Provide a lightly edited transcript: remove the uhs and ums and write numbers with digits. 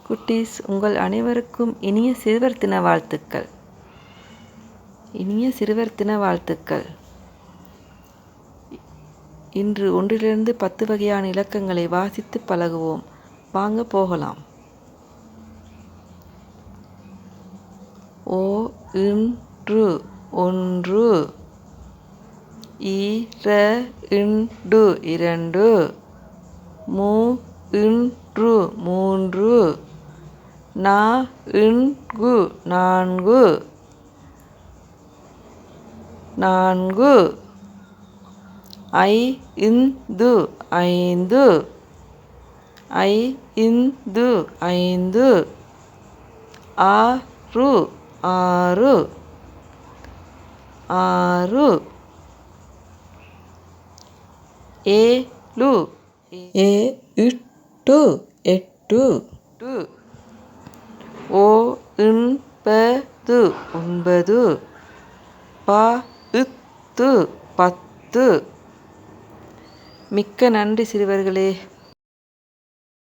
குட்டீஸ், உங்கள் அனைவருக்கும் இனிய சிறுவர் தின வாழ்த்துக்கள். இனிய சிறுவர் தின வாழ்த்துக்கள். இன்று 1 to 10 வகையான இலக்கங்களை வாசித்து பழகுவோம். வாங்க போகலாம். ஒன்று, 1, 2, 2, 3, 4, 4, 5, 5, 6, 6, 7, 8, 8, 9, 10. மிக்க நன்றி சிறுவர்களே.